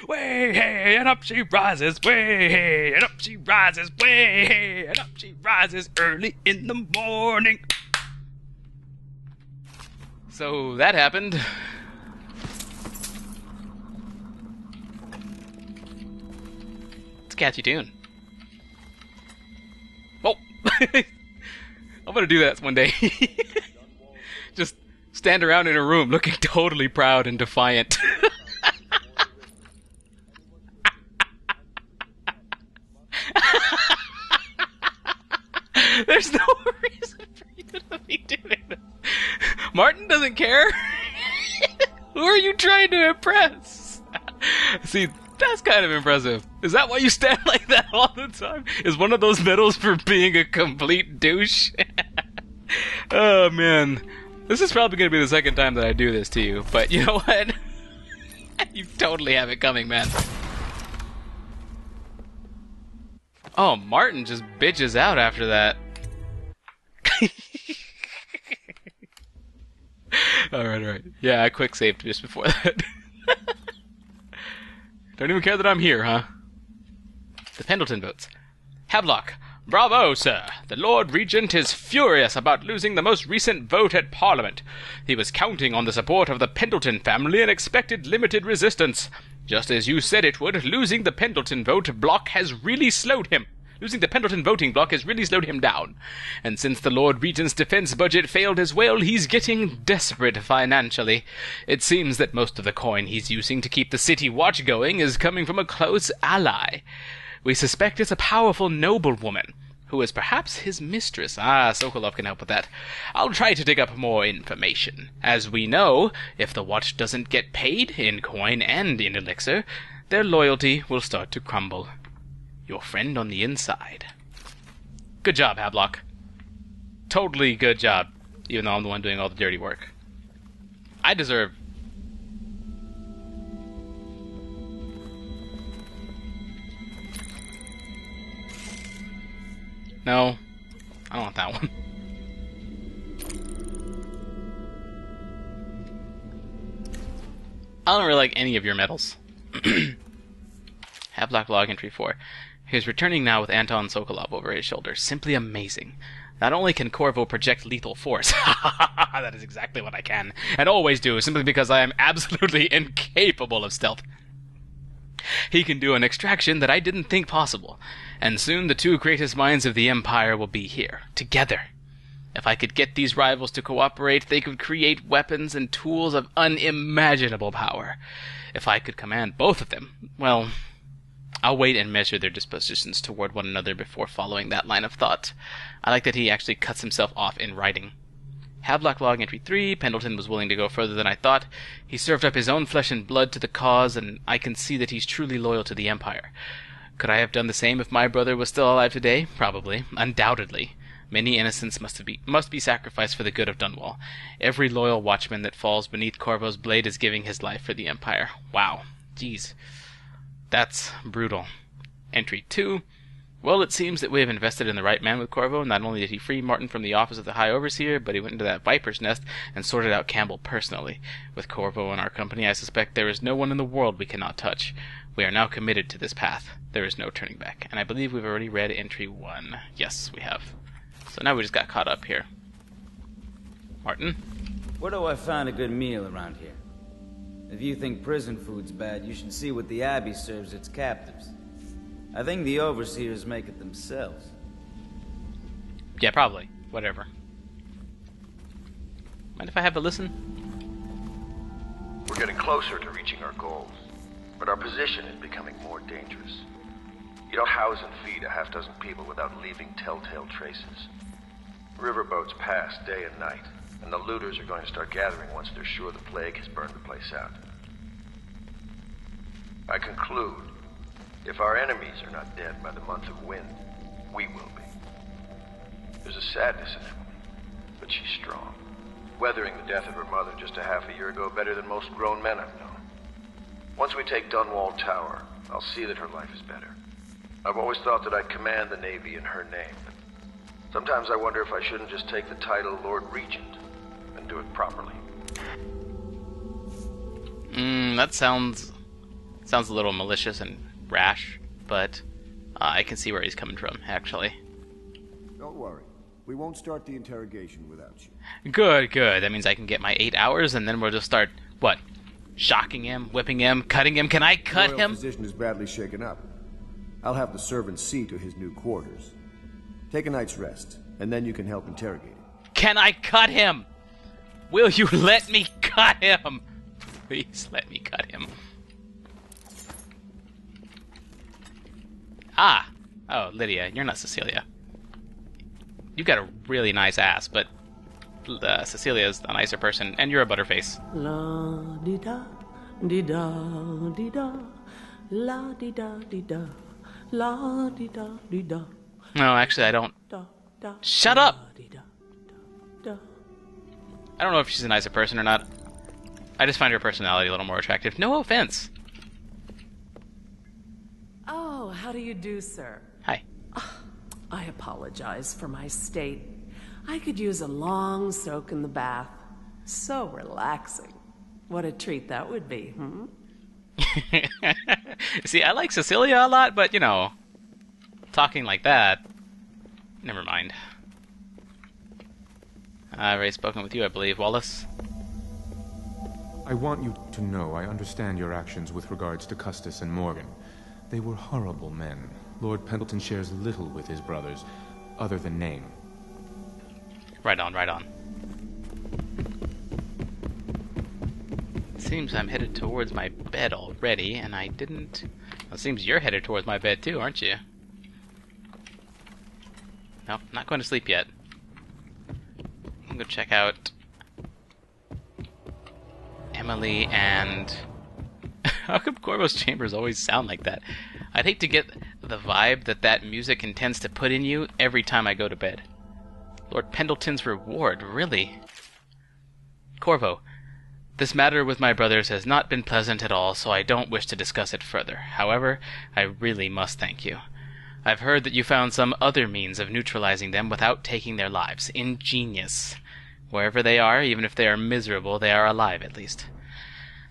way hey, and up she rises, way hey, and up she rises, way hey, and up she rises early in the morning. So that happened. It's a catchy tune. Oh! I'm gonna do that one day. Just stand around in a room looking totally proud and defiant. There's no reason for you to be doing this. Martin doesn't care. Who are you trying to impress? See, that's kind of impressive. Is that why you stand like that all the time? Is one of those medals for being a complete douche? Oh, man. This is probably going to be the second time that I do this to you, but you know what? You totally have it coming, man. Oh, Martin just bitches out after that. Alright. Yeah, I quick saved just before that. Don't even care that I'm here, huh? The Pendleton votes. Havelock. Bravo, sir. The Lord Regent is furious about losing the most recent vote at Parliament. He was counting on the support of the Pendleton family and expected limited resistance. Just as you said it would, losing the Pendleton vote block has really slowed him. Losing the Pendleton voting block has really slowed him down. And since the Lord Regent's defense budget failed as well, he's getting desperate financially. It seems that most of the coin he's using to keep the city watch going is coming from a close ally. We suspect it's a powerful noblewoman, who is perhaps his mistress. Ah, Sokolov can help with that. I'll try to dig up more information. As we know, if the watch doesn't get paid in coin and in elixir, their loyalty will start to crumble. Your friend on the inside. Good job, Havelock. Totally good job, even though I'm the one doing all the dirty work. I deserve... No, I don't want that one. I don't really like any of your medals. Havelock log entry 4. He is returning now with Anton Sokolov over his shoulder. Simply amazing. Not only can Corvo project lethal force, that is exactly what I can, and always do, simply because I am absolutely incapable of stealth. He can do an extraction that I didn't think possible, and soon the two greatest minds of the Empire will be here, together. If I could get these rivals to cooperate, they could create weapons and tools of unimaginable power. If I could command both of them, well... I'll wait and measure their dispositions toward one another before following that line of thought. I like that he actually cuts himself off in writing. Havelock log entry 3. Pendleton was willing to go further than I thought. He served up his own flesh and blood to the cause, and I can see that he's truly loyal to the Empire. Could I have done the same if my brother was still alive today? Probably. Undoubtedly. Many innocents must be sacrificed for the good of Dunwall. Every loyal watchman that falls beneath Corvo's blade is giving his life for the Empire. Wow. Jeez. That's brutal. Entry 2. Well, it seems that we have invested in the right man with Corvo. Not only did he free Martin from the office of the High Overseer, but he went into that viper's nest and sorted out Campbell personally. With Corvo in our company, I suspect there is no one in the world we cannot touch. We are now committed to this path. There is no turning back. And I believe we've already read entry 1. Yes, we have. So now we just got caught up here. Martin? Where do I find a good meal around here? If you think prison food's bad, you should see what the Abbey serves its captives. I think the overseers make it themselves. Yeah, probably. Whatever. Mind if I have a listen? We're getting closer to reaching our goals, but our position is becoming more dangerous. You don't house and feed a half-dozen people without leaving telltale traces. Riverboats pass day and night, and the looters are going to start gathering once they're sure the plague has burned the place out. I conclude, if our enemies are not dead by the month of wind, we will be. There's a sadness in Emily, but she's strong. Weathering the death of her mother just a half a year ago better than most grown men I've known. Once we take Dunwall Tower, I'll see that her life is better. I've always thought that I'd command the Navy in her name, but sometimes I wonder if I shouldn't just take the title Lord Regent and do it properly. That sounds Sounds a little malicious and rash, but I can see where he's coming from, actually. Don't worry. We won't start the interrogation without you. Good, good. That means I can get my 8 hours, and then we'll just start, what? Shocking him, whipping him, cutting him. Can I cut him? The royal physician is badly shaken up. I'll have the servants see to his new quarters. Take a night's rest, and then you can help interrogate him. Can I cut him? Will you let me cut him? Please let me cut him. Ah! Oh, Lydia, you're not Cecilia. You got a really nice ass, but Cecilia's a nicer person, and you're a butterface. La di da di da di da la di da di da la di da di da. No, actually, I don't. Shut up! I don't know if she's a nicer person or not. I just find her personality a little more attractive. No offense. Oh, how do you do, sir? Hi. I apologize for my state. I could use a long soak in the bath. So relaxing. What a treat that would be, hmm? See, I like Cecilia a lot, but, you know, talking like that, never mind. I've already spoken with you, I believe, Wallace. I want you to know I understand your actions with regards to Custis and Morgan. They were horrible men. Lord Pendleton shares little with his brothers, other than name. Right on, right on. Seems I'm headed towards my bed already, and I didn't... Well, it seems you're headed towards my bed too, aren't you? Nope, not going to sleep yet. I'm gonna check out Emily and... How come Corvo's chambers always sound like that? I'd hate to get the vibe that that music intends to put in you every time I go to bed. Lord Pendleton's reward, really? Corvo, this matter with my brothers has not been pleasant at all, so I don't wish to discuss it further. However, I really must thank you. I've heard that you found some other means of neutralizing them without taking their lives. Ingenious. Wherever they are, even if they are miserable, they are alive at least.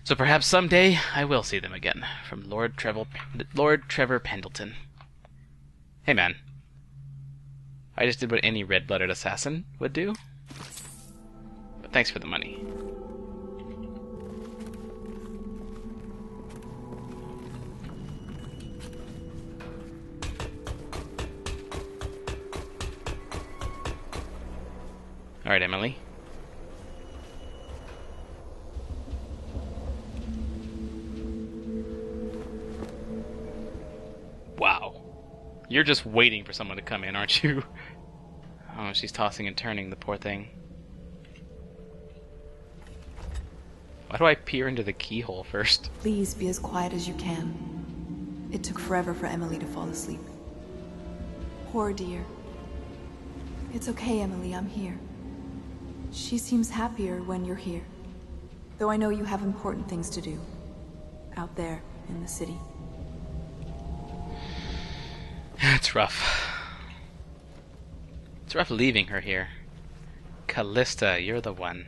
So perhaps someday I will see them again. From Lord Trevor Pendleton. Hey man. I just did what any red-blooded assassin would do. But thanks for the money. Alright, Emily. Wow. You're just waiting for someone to come in, aren't you? Oh, she's tossing and turning, the poor thing. Why do I peer into the keyhole first? Please be as quiet as you can. It took forever for Emily to fall asleep. Poor dear. It's okay, Emily, I'm here. She seems happier when you're here. Though I know you have important things to do. Out there, in the city. It's rough. It's rough leaving her here. Callista, you're the one.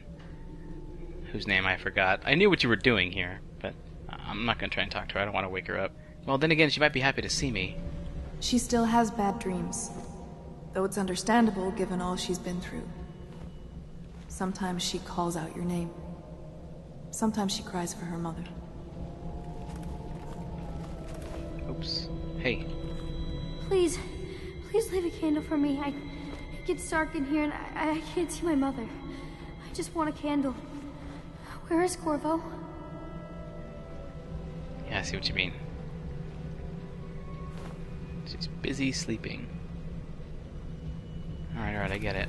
Whose name I forgot. I knew what you were doing here, but I'm not going to try and talk to her. I don't want to wake her up. Well, then again, she might be happy to see me. She still has bad dreams. Though it's understandable given all she's been through. Sometimes she calls out your name. Sometimes she cries for her mother. Oops. Hey. Please leave a candle for me. It gets dark in here and I can't see my mother. I just want a candle. Where is Corvo? Yeah, I see what you mean. She's busy sleeping. Alright, I get it.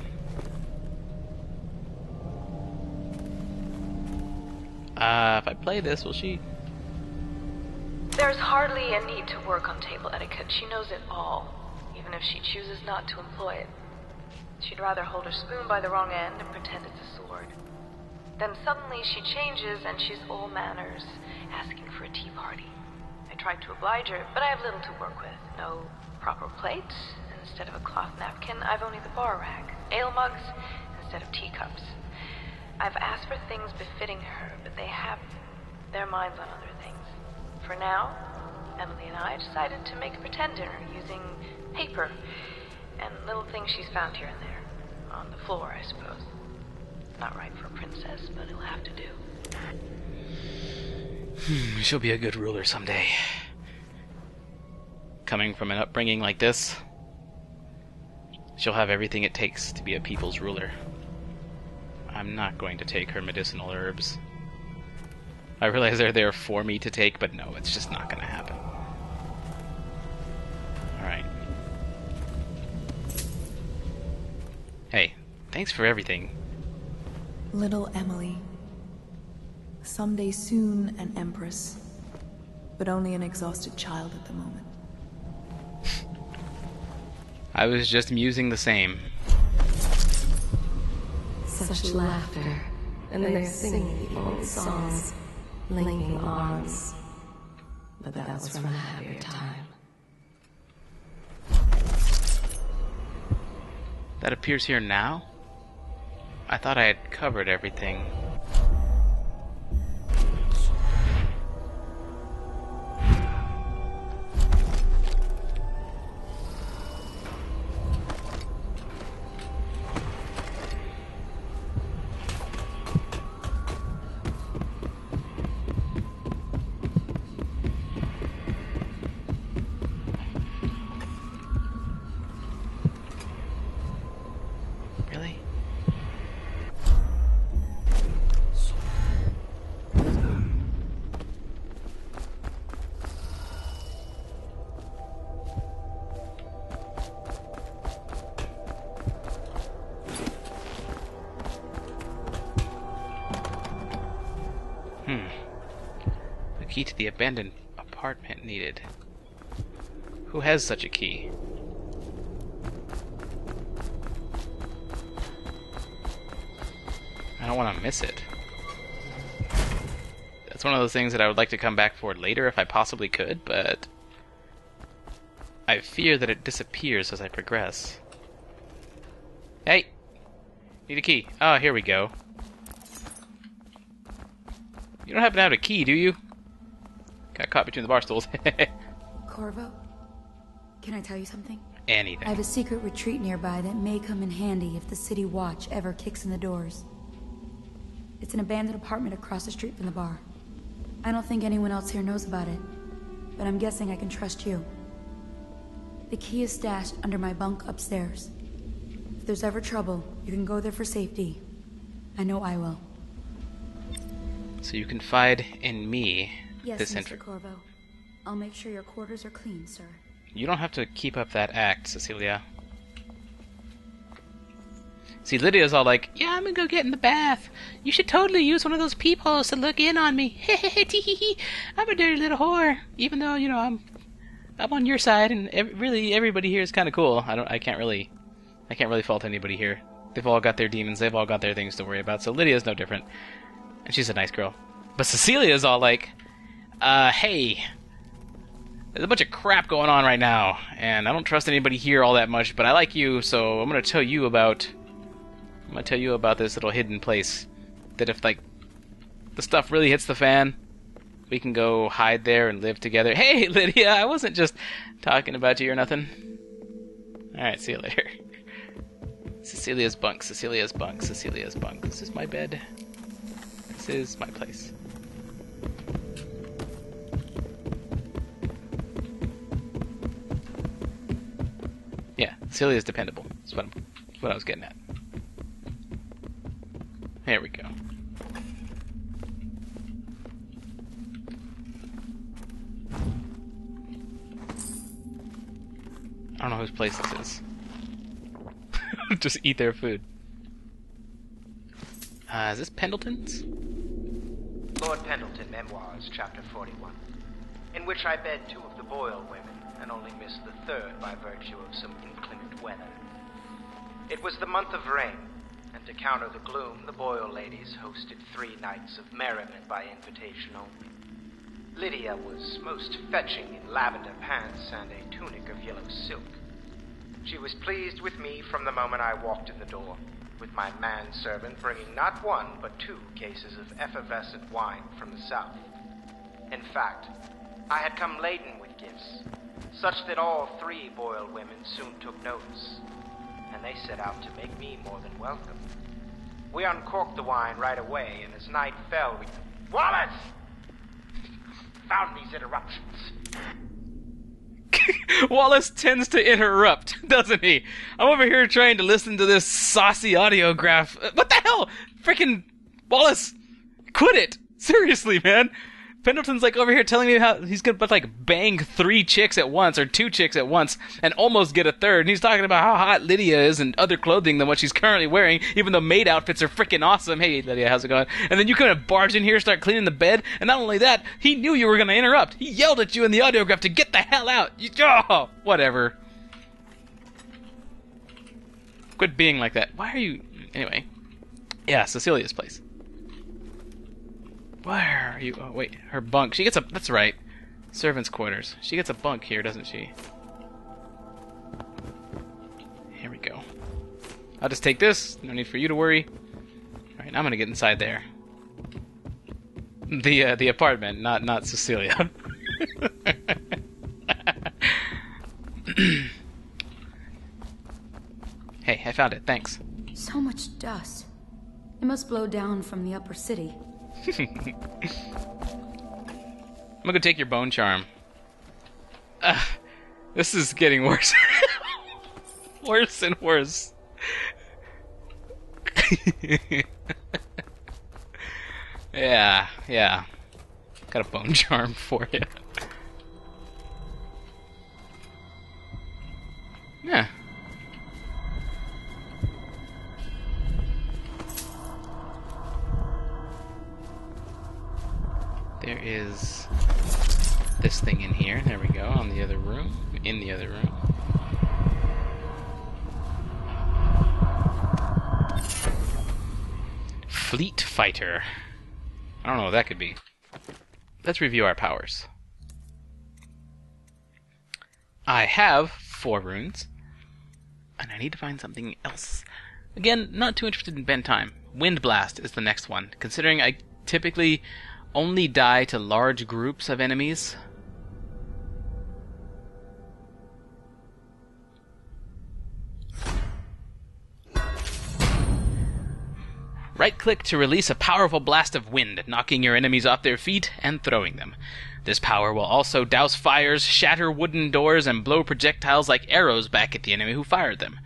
If I play this, will she... There's hardly a need to work on table etiquette. She knows it all, even if she chooses not to employ it. She'd rather hold her spoon by the wrong end and pretend it's a sword. Then suddenly she changes and she's all manners, asking for a tea party. I tried to oblige her, but I have little to work with. No proper plate. Instead of a cloth napkin, I've only the bar rack. Ale mugs instead of teacups. I've asked for things befitting her, but they have their minds on other things. For now, Emily and I decided to make a pretend dinner using paper and little things she's found here and there. On the floor, I suppose. Not right for a princess, but it'll have to do. She'll be a good ruler someday. Coming from an upbringing like this, she'll have everything it takes to be a people's ruler. I'm not going to take her medicinal herbs. I realize they're there for me to take, but no, it's just not going to happen. Alright. Hey, thanks for everything. Little Emily. Someday soon an empress, but only an exhausted child at the moment. I was just musing the same. Such laughter, and they're singing the old songs, linking arms. But that was from a happier time. That appears here now? I thought I had covered everything. Really? A key to the abandoned apartment needed. Who has such a key? I don't want to miss it. That's one of those things that I would like to come back for later if I possibly could, but I fear that it disappears as I progress. Hey! Need a key. Oh, here we go. You don't happen to have a key, do you? Got caught between the bar stools. Corvo, can I tell you something? Anything. I have a secret retreat nearby that may come in handy if the city watch ever kicks in the doors. It's an abandoned apartment across the street from the bar. I don't think anyone else here knows about it, but I'm guessing I can trust you. The key is stashed under my bunk upstairs. If there's ever trouble, you can go there for safety. I know I will. So you confide in me. Yes, Mr. Corvo. I'll make sure your quarters are clean, sir. You don't have to keep up that act, Cecilia. See, Lydia's all like, yeah, I'm gonna go get in the bath. You should totally use one of those peepholes to look in on me. I'm a dirty little whore. Even though, you know, I'm on your side, and really everybody here is kind of cool. I can't really fault anybody here. They've all got their demons. They've all got their things to worry about. So Lydia's no different, and she's a nice girl. But Cecilia's all like, hey, there's a bunch of crap going on right now, and I don't trust anybody here all that much, but I like you, so I'm gonna tell you about this little hidden place that if, like, the stuff really hits the fan, we can go hide there and live together. Hey, Lydia, I wasn't just talking about you or nothing. Alright, see you later. Cecilia's bunk, Cecilia's bunk, Cecilia's bunk. This is my bed. This is my place. Yeah, Cecilia's dependable. That's what I was getting at. There we go. I don't know whose place this is. Just eat their food. Is this Pendleton's? Lord Pendleton, Memoirs, Chapter 41, in which I bed 2 of the Boyle women, and only missed the 3rd by virtue of some inclement weather. It was the month of rain, and to counter the gloom, the Boyle ladies hosted 3 nights of merriment by invitation only. Lydia was most fetching in lavender pants and a tunic of yellow silk. She was pleased with me from the moment I walked in the door, with my manservant bringing not 1 but 2 cases of effervescent wine from the south. In fact, I had come laden with gifts, such that all 3 Boyle women soon took notice, and they set out to make me more than welcome. We uncorked the wine right away, and as night fell, we... Wallace! Found these interruptions. Wallace tends to interrupt, doesn't he? I'm over here trying to listen to this saucy audiograph. What the hell? Freaking Wallace, quit it! Seriously, man. Pendleton's like over here telling me how he's gonna like bang 3 chicks at once or 2 chicks at once and almost get a third. And he's talking about how hot Lydia is and other clothing than what she's currently wearing, even though maid outfits are freaking awesome. Hey, Lydia, how's it going? And then you kind of barge in here, start cleaning the bed, and not only that, he knew you were gonna interrupt. He yelled at you in the audiograph to get the hell out. Oh, whatever. Quit being like that. Why are you... Anyway. Yeah, Cecilia's place. Where are you? Oh, wait. Her bunk. She gets a... That's right. Servants' quarters. She gets a bunk here, doesn't she? Here we go. I'll just take this. No need for you to worry. Alright, I'm gonna get inside there. The apartment, not Cecilia. Hey, I found it. Thanks. So much dust. It must blow down from the upper city. I'm gonna take your bone charm. This is getting worse. Worse and worse. Yeah. Got a bone charm for you. Yeah. There is this thing in here. There we go, on the other room. In the other room. Fleet Fighter. I don't know what that could be. Let's review our powers. I have 4 runes. And I need to find something else. Again, not too interested in bend time. Wind Blast is the next one, considering I typically only die to large groups of enemies. Right-click to release a powerful blast of wind, knocking your enemies off their feet and throwing them. This power will also douse fires, shatter wooden doors, and blow projectiles like arrows back at the enemy who fired them.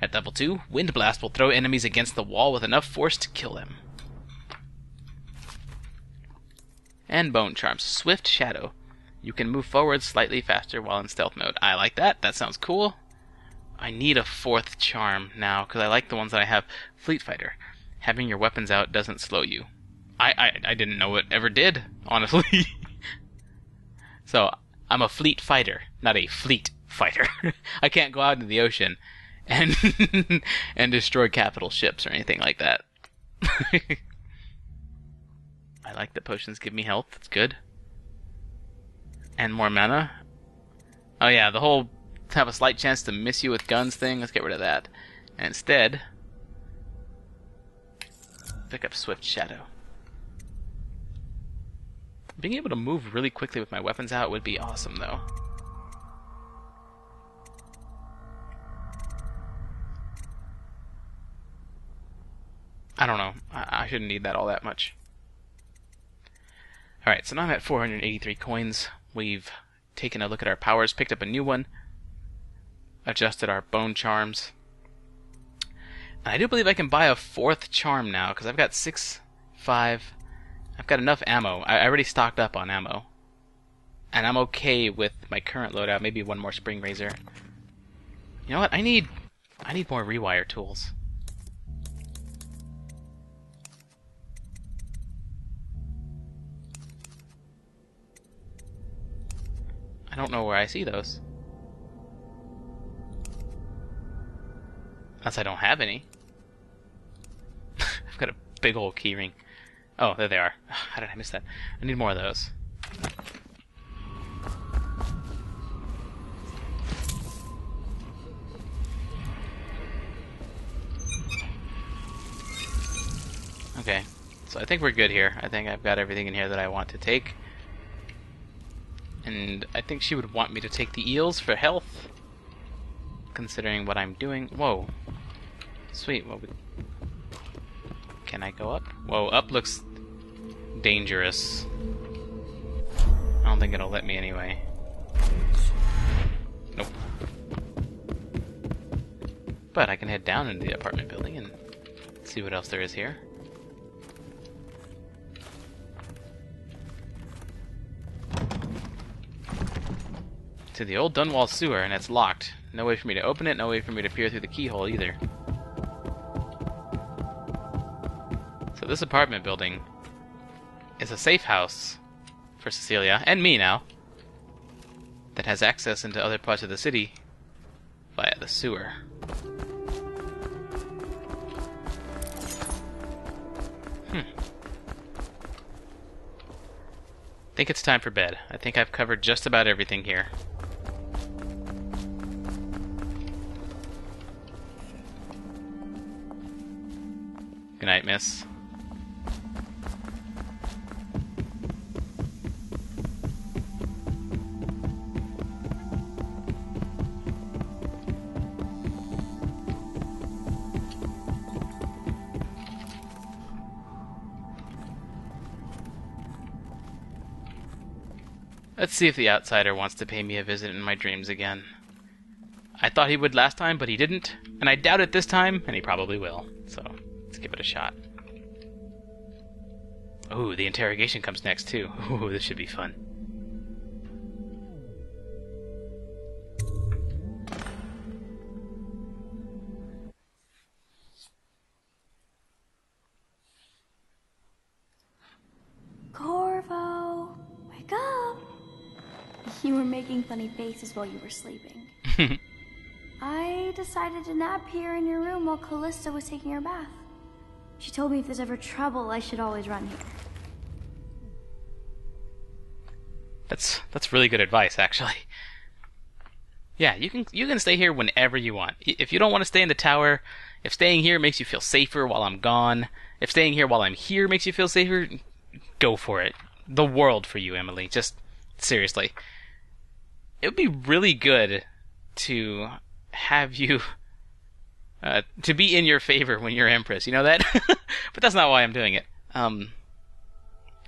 At level 2, Wind Blast will throw enemies against the wall with enough force to kill them. And Bone Charms. Swift Shadow. You can move forward slightly faster while in stealth mode. I like that. That sounds cool. I need a 4th charm now, because I like the ones that I have. Fleet Fighter. Having your weapons out doesn't slow you. I didn't know it ever did, honestly. So, I'm a fleet fighter, not a fleet fighter. I can't go out into the ocean and and destroy capital ships or anything like that. I like that potions give me health. That's good. And more mana. Oh yeah, the whole have a slight chance to miss you with guns thing. Let's get rid of that. And instead, pick up Swift Shadow. Being able to move really quickly with my weapons out would be awesome, though. I don't know. I shouldn't need that all that much. Alright, so now I'm at 483 coins. We've taken a look at our powers, picked up a new one, adjusted our bone charms. And I do believe I can buy a 4th charm now, because I've got 6, 5... I've got enough ammo. I already stocked up on ammo. And I'm okay with my current loadout. Maybe one more Spring Razor. You know what? I need more rewire tools. I don't know where I see those. Unless I don't have any. I've got a big old keyring. Oh, there they are. How did I miss that? I need more of those. Okay, so I think we're good here. I think I've got everything in here that I want to take. And I think she would want me to take the eels for health, considering what I'm doing. Whoa. Sweet. Well, can I go up? Whoa, up looks dangerous. I don't think it'll let me anyway. Nope. But I can head down into the apartment building and see what else there is here. To the old Dunwall sewer, and it's locked. No way for me to open it, no way for me to peer through the keyhole either. So this apartment building is a safe house for Cecilia, and me now, that has access into other parts of the city via the sewer. I think it's time for bed. I think I've covered just about everything here. Good night, miss. Let's see if the outsider wants to pay me a visit in my dreams again. I thought he would last time, but he didn't, and I doubt it this time, and he probably will. So, let's give it a shot. Ooh, the interrogation comes next, too. Ooh, this should be fun. Corvo, wake up! You were making funny faces while you were sleeping. I decided to nap here in your room while Callista was taking her bath. She told me if there's ever trouble, I should always run here. That's really good advice, actually. Yeah, you can stay here whenever you want. If you don't want to stay in the tower, if staying here makes you feel safer while I'm gone, if staying here while I'm here makes you feel safer, go for it. The world for you, Emily. Just seriously. It would be really good to have you to be in your favor when you're Empress. You know that? But that's not why I'm doing it. I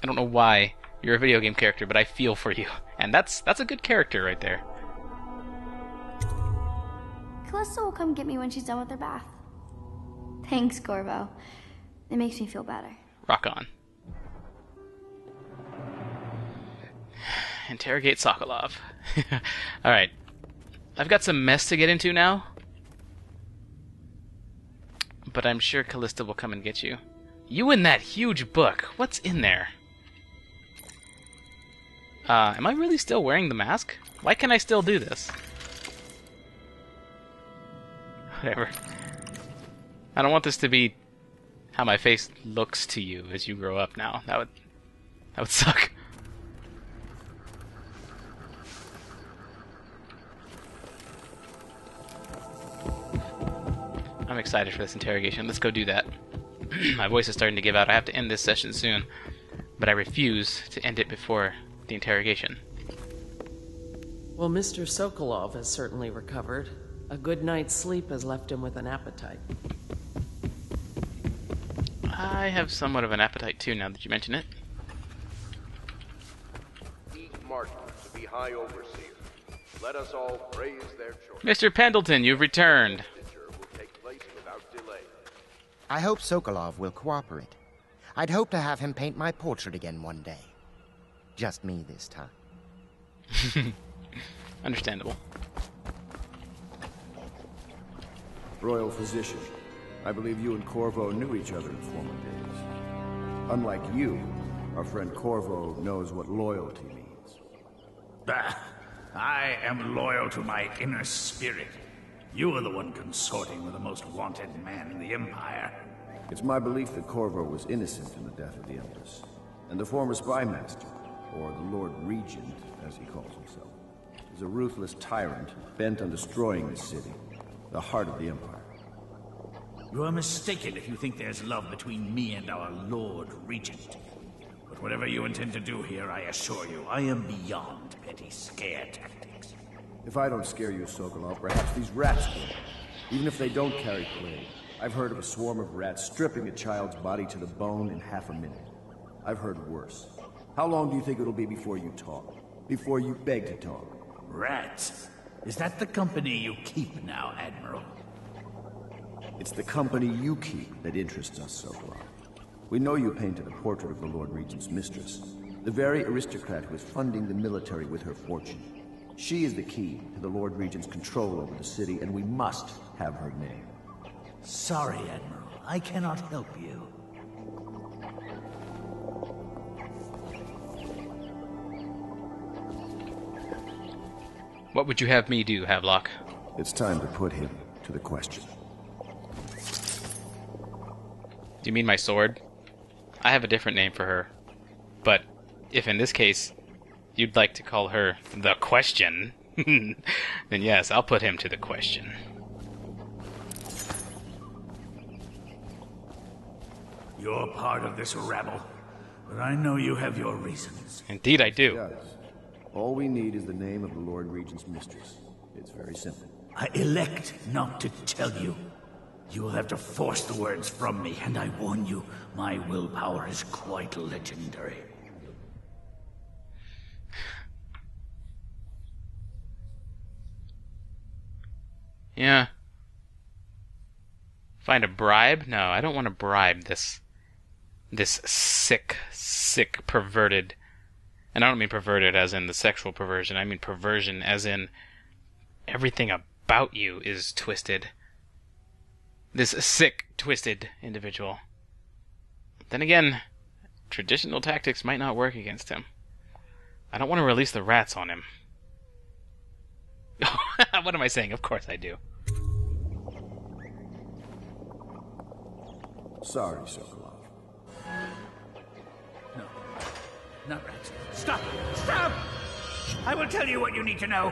don't know why you're a video game character, but I feel for you. And that's a good character right there. Callista will come get me when she's done with her bath. Thanks, Corvo. It makes me feel better. Rock on. Interrogate Sokolov. Alright. I've got some mess to get into now. But I'm sure Callista will come and get you. You and that huge book. What's in there? Am I really still wearing the mask? Why can I still do this? Whatever. I don't want this to be how my face looks to you as you grow up now. That would suck. I'm excited for this interrogation. Let's go do that. My voice is starting to give out. I have to end this session soon, but I refuse to end it before the interrogation. Well, Mr. Sokolov has certainly recovered. A good night's sleep has left him with an appetite. I have somewhat of an appetite too, now that you mention it. Eat Martin to be High Overseer. Let us all praise their choice. Mr. Pendleton, you've returned. I hope Sokolov will cooperate. I'd hope to have him paint my portrait again one day. Just me this time. Understandable. Royal Physician, I believe you and Corvo knew each other in former days. Unlike you, our friend Corvo knows what loyalty means. I am loyal to my inner spirit. You are the one consorting with the most wanted man in the Empire. It's my belief that Corvo was innocent in the death of the Empress, and the former spy master, or the Lord Regent, as he calls himself, is a ruthless tyrant bent on destroying this city, the heart of the Empire. You are mistaken if you think there's love between me and our Lord Regent. But whatever you intend to do here, I assure you, I am beyond petty scare tactics. If I don't scare you, Sokolov, perhaps these rats will. Even if they don't carry plague. I've heard of a swarm of rats stripping a child's body to the bone in half a minute. I've heard worse. How long do you think it'll be before you talk? Before you beg to talk? Rats? Is that the company you keep now, Admiral? It's the company you keep that interests us, Sokolov. We know you painted a portrait of the Lord Regent's mistress, the very aristocrat who is funding the military with her fortune. She is the key to the Lord Regent's control over the city, and we must have her name. Sorry, Admiral. I cannot help you. What would you have me do, Havelock? It's time to put him to the question. Do you mean my sword? I have a different name for her. But if in this case you'd like to call her the Question, then yes, I'll put him to the question. You're part of this rabble, but I know you have your reasons. Indeed I do. Yes. All we need is the name of the Lord Regent's mistress. It's very simple. I elect not to tell you. You will have to force the words from me, and I warn you, my willpower is quite legendary. Yeah. Find a bribe? No, I don't want to bribe this sick, perverted... And I don't mean perverted as in the sexual perversion. I mean perversion as in everything about you is twisted. This sick, twisted individual. Then again, traditional tactics might not work against him. I don't want to release the rats on him. What am I saying? Of course I do. Sorry, Sokolov. No, not rats. Stop! Stop! I will tell you what you need to know.